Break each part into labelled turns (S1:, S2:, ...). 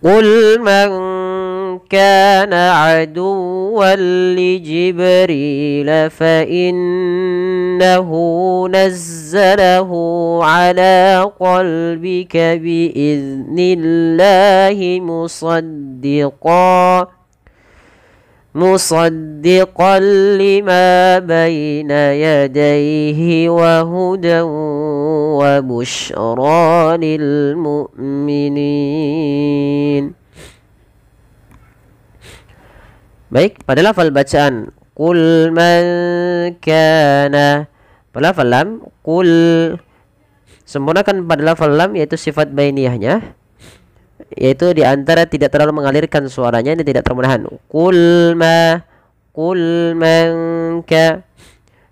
S1: قل من كان عدوا لجبريل فإنه نزله على قلبك بإذن الله مصدقا لما بين يديه وهدى وبشرى للمؤمنين. Baik, pada lafal bacaan qul man kana, pada lafal lam qul, sempurnakan pada lafal lam yaitu sifat bainiyahnya, yaitu di antara tidak terlalu mengalirkan suaranya dan tidak terlalu menahan. Qul man ka.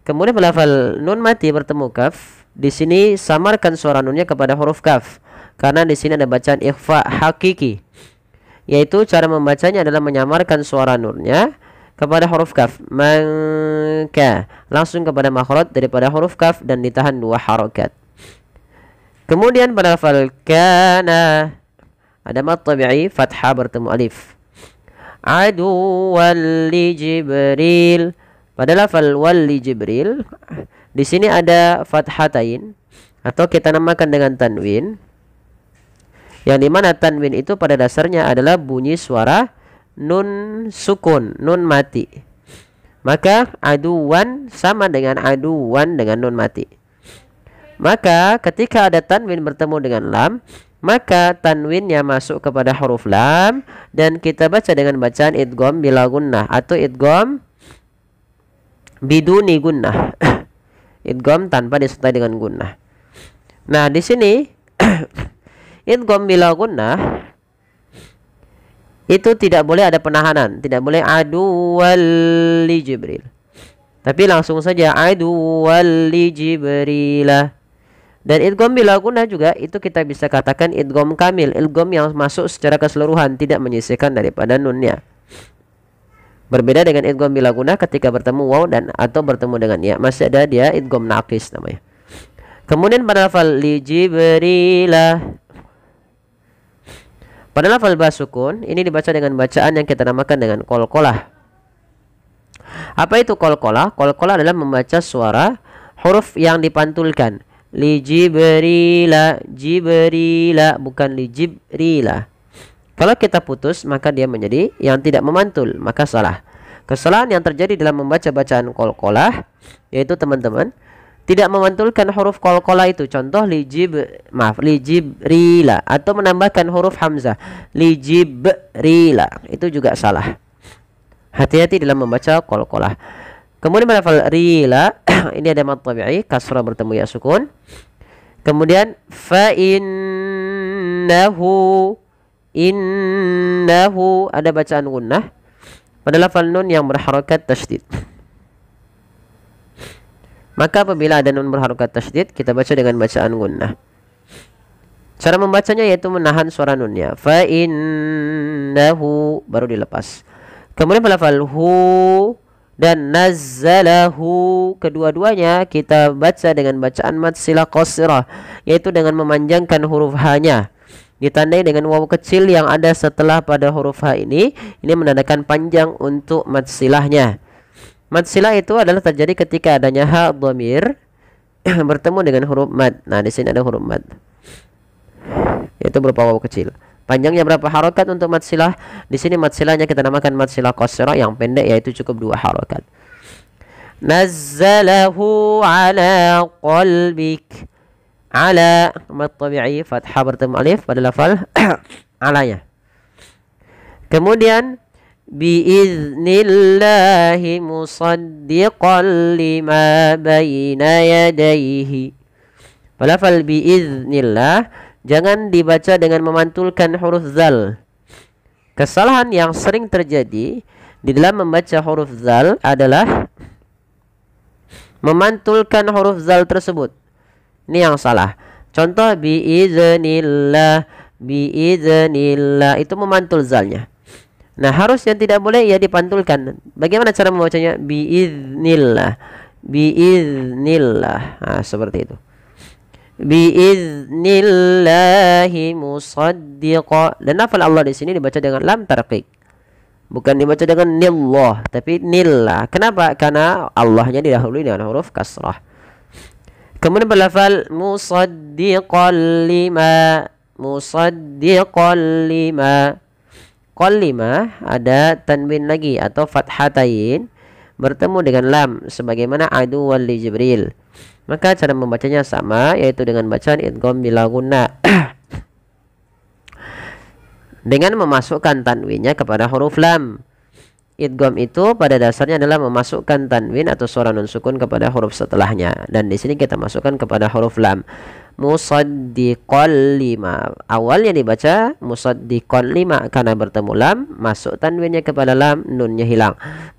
S1: Kemudian pada lafal nun mati bertemu kaf, di sini samarkan suara nunnya kepada huruf kaf karena di sini ada bacaan ikhfa hakiki, yaitu cara membacanya adalah menyamarkan suara nunnya kepada huruf kaf, maka langsung kepada makhraj daripada huruf kaf dan ditahan 2 harakat. Kemudian pada lafal kana ada mad tabi'i fathah bertemu alif. Aduwwal li Jibril, pada lafal wal li Jibril di sini ada fathatain atau kita namakan dengan tanwin, yang dimana tanwin itu pada dasarnya adalah bunyi suara nun sukun, nun mati. Maka aduwan sama dengan aduwan dengan nun mati. Maka ketika ada tanwin bertemu dengan lam, maka tanwinnya masuk kepada huruf lam dan kita baca dengan bacaan idgham bila gunnah atau idgham biduni gunnah. Idgham tanpa disertai dengan gunnah. Nah, di sini idgham bila gunnah itu tidak boleh ada penahanan, tidak boleh aduwwal li Jibril, tapi langsung saja aduwwal li Jibrilah. Dan idgham bila gunnah juga itu kita bisa katakan idgham kamil, idgham yang masuk secara keseluruhan, tidak menyisihkan daripada nunnya. Berbeda dengan idgham bila gunnah ketika bertemu waw dan atau bertemu dengan ya, masih ada dia idgham naqis namanya. Kemudian pada lafal li Jibrilah, pada lafal ba sukun ini dibaca dengan bacaan yang kita namakan dengan qalqalah. Apa itu qalqalah? Qalqalah adalah membaca suara huruf yang dipantulkan. Li Jibrila, Jibrila, bukan li Jibrila. Kalau kita putus maka dia menjadi yang tidak memantul, maka salah. Kesalahan yang terjadi dalam membaca bacaan qalqalah yaitu teman-teman tidak memantulkan huruf qalqalah itu. Contoh li Jibrila atau menambahkan huruf hamzah li Jibrila, itu juga salah. Hati-hati dalam membaca qalqalah. Kemudian pada lafal rila ini ada mad tabi'i kasrah bertemu ya sukun. Kemudian fa innahu ada bacaan gunnah pada lafal nun yang berharakat tasydid. Maka apabila ada nun berharakat tasydid kita baca dengan bacaan gunnah. Cara membacanya yaitu menahan suara nunnya. Fa innahu baru dilepas. Kemudian pada lafal hu dan nazzalahu, kedua-duanya kita baca dengan bacaan mad silah qasirah, yaitu dengan memanjangkan huruf h-nya ditandai dengan waw kecil yang ada setelah pada huruf h ini menandakan panjang untuk mad silahnya. Mad silah itu adalah terjadi ketika adanya ha dhamir bertemu dengan huruf mad. Nah, di sini ada huruf mad, yaitu berupa waw kecil. Panjangnya berapa harakat untuk mad silah? Di sini mad silahnya kita namakan mad silah qasirah yang pendek, yaitu cukup 2 harakat. Nazzalahu ala qalbik. Ala mad tabi'i fathah bertemu alif pada lafal alanya. Kemudian biiznillahi musaddiqan lima baina yadayhi. Pada lafal biiznillah jangan dibaca dengan memantulkan huruf zal. Kesalahan yang sering terjadi di dalam membaca huruf zal adalah memantulkan huruf zal tersebut. Ini yang salah. Contoh biiznillah, biiznillah itu memantul zalnya. Nah, harus yang tidak boleh ya dipantulkan. Bagaimana cara membacanya? Biiznillah, biiznillah. Nah, seperti itu. biiznillahi musaddiqa. Dan lafal Allah di sini dibaca dengan lam tarqiq. Bukan dibaca dengan nillah, tapi nillah. Kenapa? Karena Allahnya didahului dengan huruf kasrah. Kemudian berlafal musaddiqan lima. Musaddiqan lima. Qal lima ada tanwin lagi atau fathatain bertemu dengan lam sebagaimana adu wal li Jibril. Maka cara membacanya sama, yaitu dengan bacaan idgham bila gunnah. Dengan memasukkan tanwinnya kepada huruf lam. Idgham itu pada dasarnya adalah memasukkan tanwin atau suara nun sukun kepada huruf setelahnya, dan di sini kita masukkan kepada huruf lam. Musaddiqal lima. Awalnya dibaca musaddiqal lima karena bertemu lam, masuk tanwinnya kepada lam, nunnya hilang.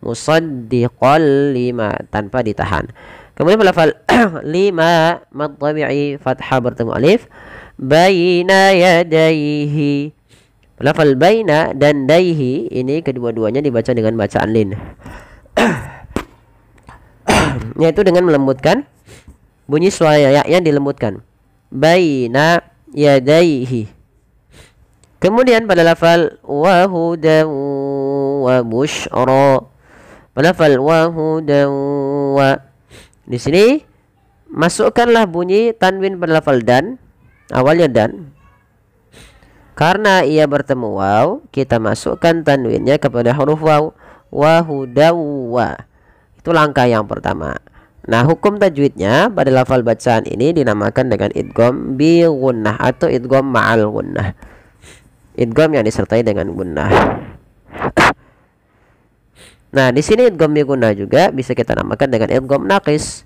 S1: Musaddiqal lima tanpa ditahan. Kemudian lafal lima mad tabi'i fathah bertemu alif. Baina yadayhi. Lafal baina dan daihi ini kedua-duanya dibaca dengan bacaan lin. Yaitu dengan melembutkan bunyi suara ya yang dilembutkan. Baina yadaihi. Kemudian pada lafal wa hudan wa busyra. Pada lafal wa hudan wa, di sini masukkanlah bunyi tanwin pada lafal dan, awalnya dan. Karena ia bertemu waw, kita masukkan tanwinnya kepada huruf waw. Wa hudaw wa. Itu langkah yang pertama. Nah, hukum tajwidnya pada lafal bacaan ini dinamakan dengan idgham bi gunnah atau idgham ma'al gunnah. Idgham yang disertai dengan gunnah. Nah, di sini idgham bi gunnah juga bisa kita namakan dengan idgham naqis.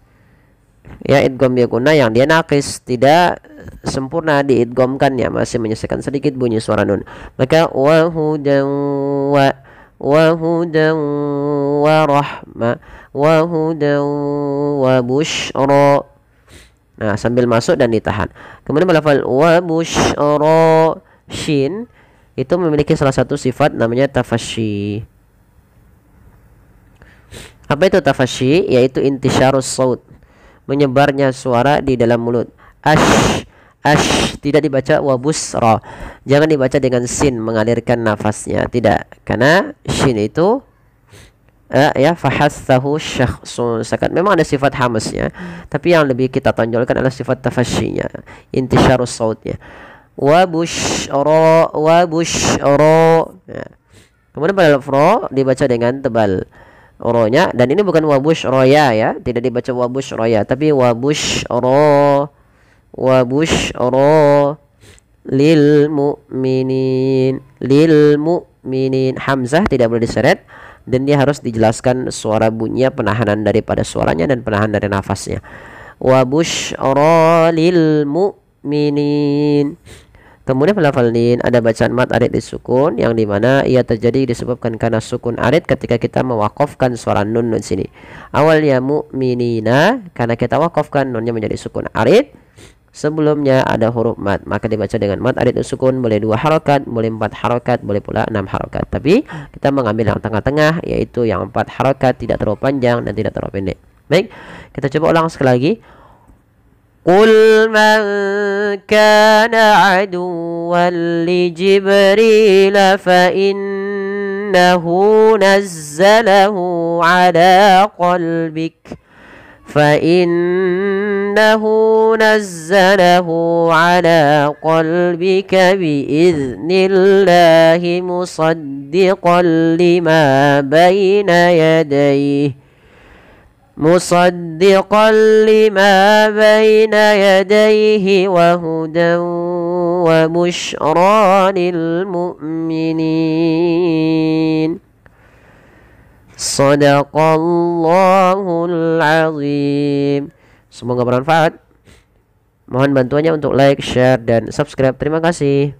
S1: Ya, idgham bi gunnah yang dia naqis, tidak sempurna diidghamkannya, masih menyisakan sedikit bunyi suara nun. Maka wa hudan wa rahma wa hudan wa busyra. Nah, sambil masuk dan ditahan. Kemudian lafal wa busyra shin itu memiliki salah satu sifat namanya tafasyi. Apa itu tafasyi? Yaitu intisyarus saut, menyebarnya suara di dalam mulut. Ash tidak dibaca wabusra. Jangan dibaca dengan sin mengalirkan nafasnya, tidak. Karena shin itu ya fahassahu syakhsun sakat. Memang ada sifat hamasnya, tapi yang lebih kita tonjolkan adalah sifat tafasyinya, intisyarus sautnya. Wabusyra. Ya. Kemudian pada lafaz ra dibaca dengan tebal ro-nya, dan ini bukan wabusyroya ya, tidak dibaca wabusyroya, tapi wabusyra lil mu'minin. Hamzah tidak boleh diseret, dan dia harus dijelaskan suara bunyinya, penahanan daripada suaranya dan penahanan dari nafasnya. Wabusyra lil mu'minin. Kemudian pada lafal lin ada bacaan mad arid disukun, yang dimana ia terjadi disebabkan karena sukun arid ketika kita mewakafkan suara nun di sini. Awalnya mu'minina, karena kita wakafkan nunnya menjadi sukun arid. Sebelumnya ada huruf mad, maka dibaca dengan mad arid disukun, boleh 2 harokat, boleh 4 harokat, boleh pula 6 harokat. Tapi kita mengambil yang tengah-tengah, yaitu yang 4 harokat, tidak terlalu panjang dan tidak terlalu pendek. Baik, kita coba ulang sekali lagi. Qul man kana aduwwan li Jibril fa innahu nazzalahu ala qalbik biiznillahi musaddiqan lima bayna yadayhi. مصدقا لما بين يديه وهدى وبشرى للمؤمنين. Sadaqallahul azim. Semoga bermanfaat. Mohon bantuannya untuk like, share, dan subscribe. Terima kasih.